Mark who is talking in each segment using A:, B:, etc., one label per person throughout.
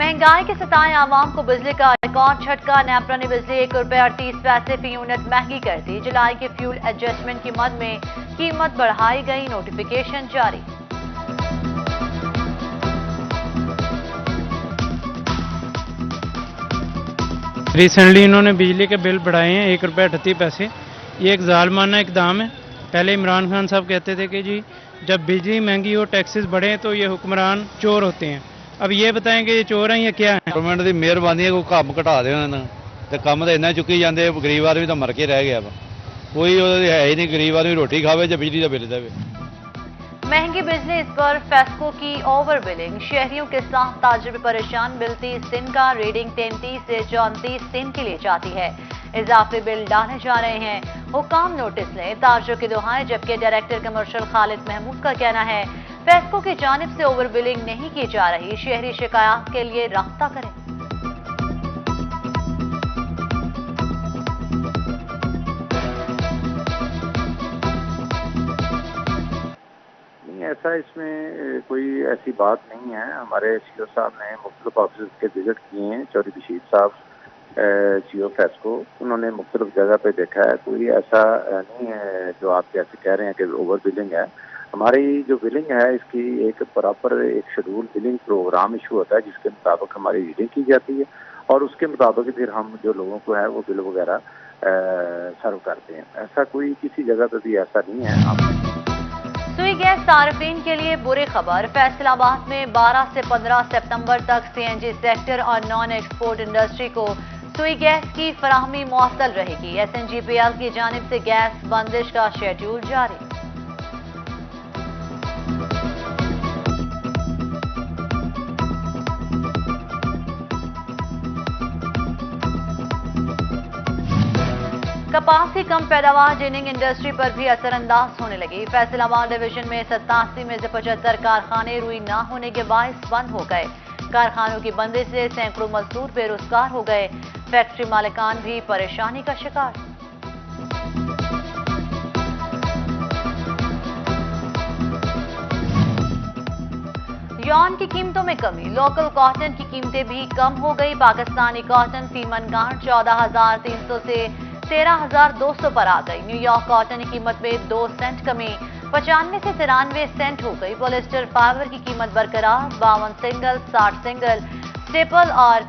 A: महंगाई के सताए आवाम को बिजली का रिकॉर्ड झटका। नेपरा ने बिजली ₹1.38 फी यूनिट महंगी कर दी। जुलाई के फ्यूल एडजस्टमेंट की मद में कीमत बढ़ाई गई, नोटिफिकेशन जारी।
B: रिसेंटली इन्होंने बिजली के बिल बढ़ाए हैं ₹1.38। ये एक जालमाना इकदाम है। पहले इमरान खान साहब कहते थे कि जी जब बिजली महंगी हो, टैक्सेस बढ़े तो ये हुक्मरान चोर होते हैं। अब ये बताएं कि ये चोर हैं या क्या है?
C: गवर्नमेंट की मेहरबानी है, कोई काम घटा दे तो काम तो इन्ना चुकी जाते, गरीब आदमी तो मर के रह गया वा। कोई है ही नहीं, गरीब आदमी रोटी खावे या बिजली का बिल दे।
A: महंगी बिजली, इस पर फेस्को की ओवर बिलिंग। शहरियों के साथ ताजिर भी परेशान। बिल 30 दिन का, रीडिंग 33 से 34 दिन के लिए जाती है। इजाफी बिल डाले जा रहे हैं, हुकाम नोटिस लें, ताजिरों की दुहाएं। जबकि डायरेक्टर कमर्शियल खालिद महमूद का कहना है फेस्को की जानिब से ओवर बिलिंग नहीं की जा रही। शहरी शिकायत के लिए राब्ता करें।
D: ऐसा इसमें कोई ऐसी बात नहीं है। हमारे सीओ साहब ने मुख्तलिफ ऑफिस के विजिट किए हैं। चौधरी बशीर साहब सीओ फेस्को, उन्होंने मुख्तलिफ जगह पे देखा है। कोई ऐसा नहीं है जो आप जैसे कह रहे हैं कि ओवर बिलिंग है। हमारी जो बिलिंग है इसकी एक प्रॉपर एक शेड्यूल बिलिंग प्रोग्राम इशू होता है, जिसके मुताबिक हमारी रीडिंग की जाती है और उसके मुताबिक फिर हम जो लोगों को है वो बिल वगैरह सर्व करते हैं। ऐसा कोई किसी जगह पे भी ऐसा नहीं है।
A: सुई गैस सार्फिन के लिए बुरी खबर। फैसलाबाद में 12 से 15 सितंबर तक सीएनजी सेक्टर और नॉन एक्सपोर्ट इंडस्ट्री को सुई गैस की फराहमी मुअत्तल रहेगी। एसएनजीपीएल की जानिब से गैस बंदिश का शेड्यूल जारी। कपास की कम पैदावार जिनिंग इंडस्ट्री पर भी असरअंदाज होने लगी। फैसलाबाद डिवीजन में 87 में से 75 कारखाने रुई ना होने के बायस बंद हो गए। कारखानों की बंदी से सैकड़ों मजदूर बेरोजगार हो गए। फैक्ट्री मालिकान भी परेशानी का शिकार। यौन की कीमतों में कमी। लोकल कॉटन की कीमतें भी कम हो गई। पाकिस्तानी कॉटन फी मन गांठ 14,300 से 13,200 पर आ गई। न्यूयॉर्क कॉटन की कीमत में 2 सेंट कमी, 95 से 93 सेंट हो गई। पॉलिस्टर फाइबर की कीमत बरकरार, 52 सिंगल, 60 सिंगल, स्टेपल और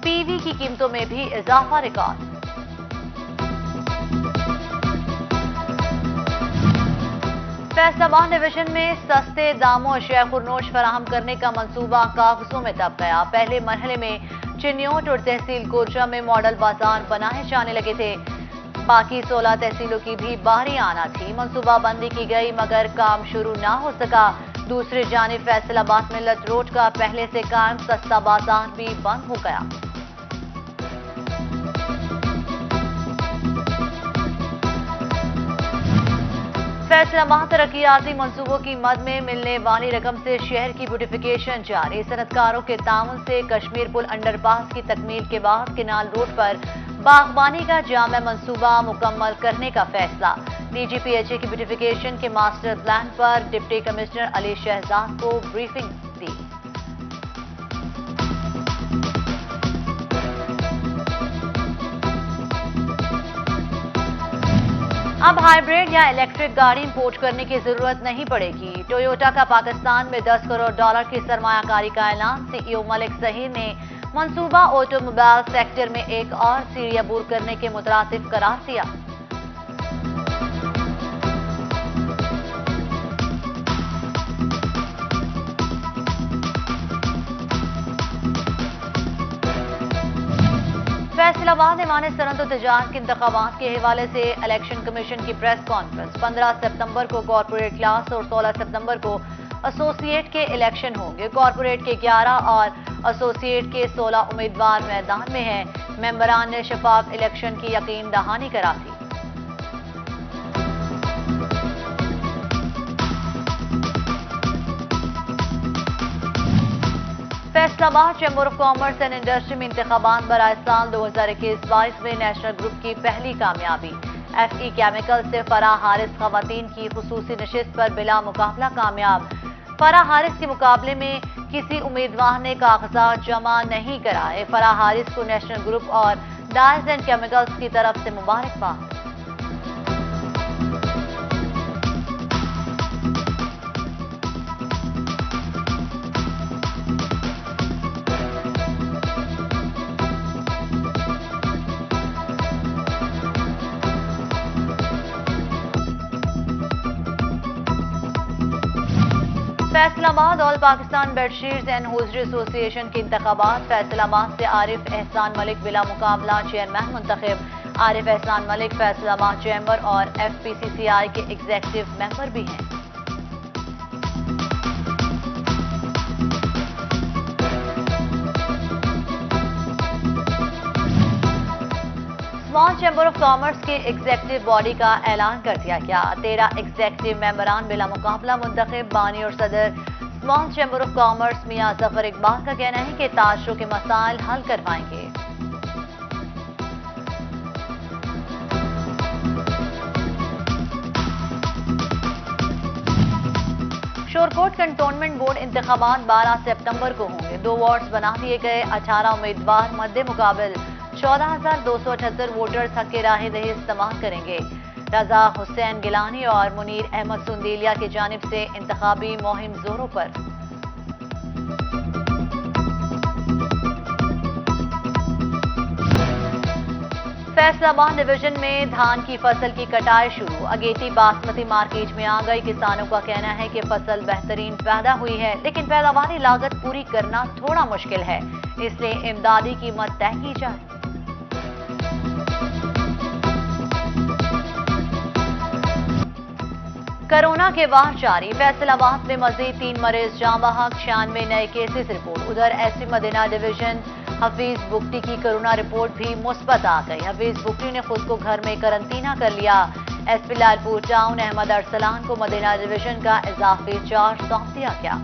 A: पीवी की कीमतों में भी इजाफा रिकॉर्ड। फैसलाबाद डिवीजन में सस्ते दामों अशिया खुरनोश फराहम करने का मंसूबा कागजों में दब गया। पहले मरहले में चिन्योट और तहसील गोरजा में मॉडल बाजार बनाए जाने लगे थे। बाकी 16 तहसीलों की भी बारी आना थी। मंसूबाबंदी की गई मगर काम शुरू ना हो सका। दूसरी जानिब फैसलाबाद में लत रोड का पहले से कायम सस्ता बाजार भी बंद हो गया। फैसलाबाद तरक्याती मंसूबों की मद में मिलने वाली रकम से शहर की ब्यूटिफिकेशन जारी। सनतकारों के ताउन से कश्मीर पुल अंडरपास की तकमील के बाद किनाल रोड पर बागबानी का जामा मंसूबा मुकम्मल करने का फैसला। डीजीपीएचए की ब्यूटिफिकेशन के मास्टर प्लान पर डिप्टी कमिश्नर अली शहजाद को ब्रीफिंग दी। अब हाइब्रिड या इलेक्ट्रिक गाड़ी इंपोर्ट करने की जरूरत नहीं पड़ेगी। टोयोटा का पाकिस्तान में $10 करोड़ की सरमायाकारी का ऐलान। सीईओ मलिक जहीर ने मंसूबा ऑटोमोबाइल सेक्टर में एक और सीढ़ी अबूर करने के मुतरासिफ करार दिया। फैसलाबाद ईवान सनत और तिजारत के इंतखाबात के हवाले से इलेक्शन कमीशन की प्रेस कॉन्फ्रेंस। 15 सितंबर को कॉर्पोरेट क्लास और 16 सितंबर को एसोसिएट के इलेक्शन होंगे। कॉर्पोरेट के 11 और एसोसिएट के 16 उम्मीदवार मैदान में हैं। मेंबरान ने शफाफ इलेक्शन की यकीन दहानी करा थी। Faisalabad chamber of commerce and industry में इंतखाबात बराए साल 2021-22 में नेशनल ग्रुप की पहली कामयाबी। एफई केमिकल से फराह हारिस खवातीन की खुसूसी नशिस्त पर बिला मुकाबला कामयाब। फराह हारिस के मुकाबले में किसी उम्मीदवार ने कागजात जमा नहीं कराए। फराह हारिस को नेशनल ग्रुप और डाइज एंड केमिकल्स की तरफ से मुबारकबाद। Faisalabad all Pakistan bedsheets and upholstery association के इंतखाबात। फैसलाबाद से आरिफ एहसान मलिक बिला मुकाबला चेयरमैन मुंतखब। आरिफ एहसान मलिक फैसलाबाद चैम्बर और FPCCI के एग्जीक्यूटिव मेंबर भी हैं। स्मॉल चैम्बर ऑफ कॉमर्स के एग्जीक्यूटिव बॉडी का ऐलान कर दिया गया। 13 एग्जीक्यूटिव मेंबरान बिला मुकाबला मुंतखब। बानी और सदर स्मॉल चैम्बर ऑफ कॉमर्स मियां जफर इकबाल का कहना है कि ताशरों के मसाइल हल करवाएंगे। शोरकोट कंटोनमेंट बोर्ड इंतखाबात 12 सितंबर को होंगे। 2 वार्ड्स बना दिए गए। 18 उम्मीदवार मद्दे मुकाबल 14,278 वोटर्स हक राह दही इस्तेमाल करेंगे। रजा हुसैन गिलानी और मुनीर अहमद सुंदीलिया की जानिब से इंतखाबी मुहिम जोरों पर। फैसलाबाद डिवीजन में धान की फसल की कटाई शुरू। अगेती बासमती मार्केट में आ गई। किसानों का कहना है कि फसल बेहतरीन पैदा हुई है, लेकिन पैदावारी लागत पूरी करना थोड़ा मुश्किल है, इसलिए इमदादी कीमत तय की जाए। कोरोना के वार जारी। फैसलाबाद में मजीद 3 मरीज जाँ बहक। 96 नए केसेस रिपोर्ट। उधर एसपी मदीना डिवीजन हफीज बुगटी की कोरोना रिपोर्ट भी मुस्बत आ गई। हफीज बुगटी ने खुद को घर में करंटीना कर लिया। एसपी लालपुर टाउन अहमद अरसलान को मदीना डिवीजन का इजाफी चार्ज सौंप दिया गया।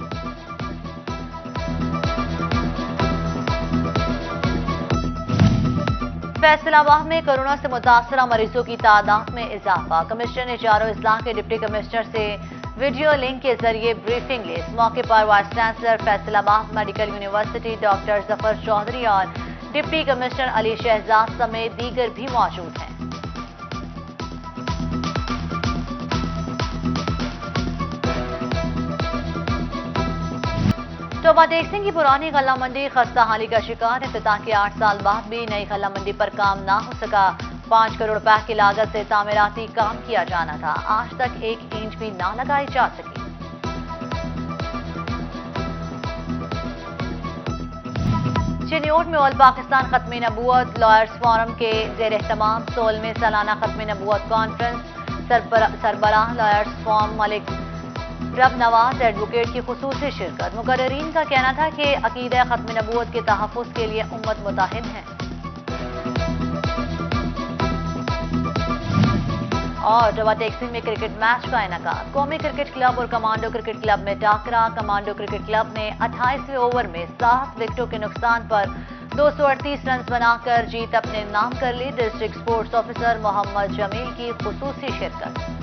A: फैसलाबाद में कोरोना से मुतासरा मरीजों की तादाद में इजाफा। कमिश्नर ने चारों इजलां के डिप्टी कमिश्नर से वीडियो लिंक के जरिए ब्रीफिंग ली। इस मौके पर vice chancellor Faisalabad medical university doctor Zafar Chaudhry और डिप्टी कमिश्नर अली शहजाद समेत दीगर भी मौजूद हैं। टोबा टेक्सिंग की पुरानी गल्ला मंडी खस्ता हाली का शिकार। इफ्तिताह के 8 साल बाद भी नई गल्ला मंडी पर काम ना हो सका। 5 करोड़ रुपए की लागत से तामीराती काम किया जाना था, आज तक 1 इंच भी ना लगाई जा सकी। चिन्योट में ऑल पाकिस्तान खत्म नबूवत लॉयर्स फोरम के जेर एहतमाम 16वें सालाना खत्म नबूवत कॉन्फ्रेंस। सरबराह लॉयर्स फोरम मलिक रब नवाज एडवोकेट की खुसूसी शिरकत। मुकर्रीन का कहना था कि अकीदा खत्म नबूवत के तहफ़्फ़ुज़ के लिए उम्मत मुताहिद है। और टोबा टेक्सिंग में क्रिकेट मैच का इनेकाद। कौमी क्रिकेट क्लब और कमांडो क्रिकेट क्लब में टाकरा। कमांडो क्रिकेट क्लब ने 28वें ओवर में 7 विकेटों के नुकसान पर 238 रन बनाकर जीत अपने नाम कर ली। District sports officer Mohammad Jamil की खुसूसी शिरकत।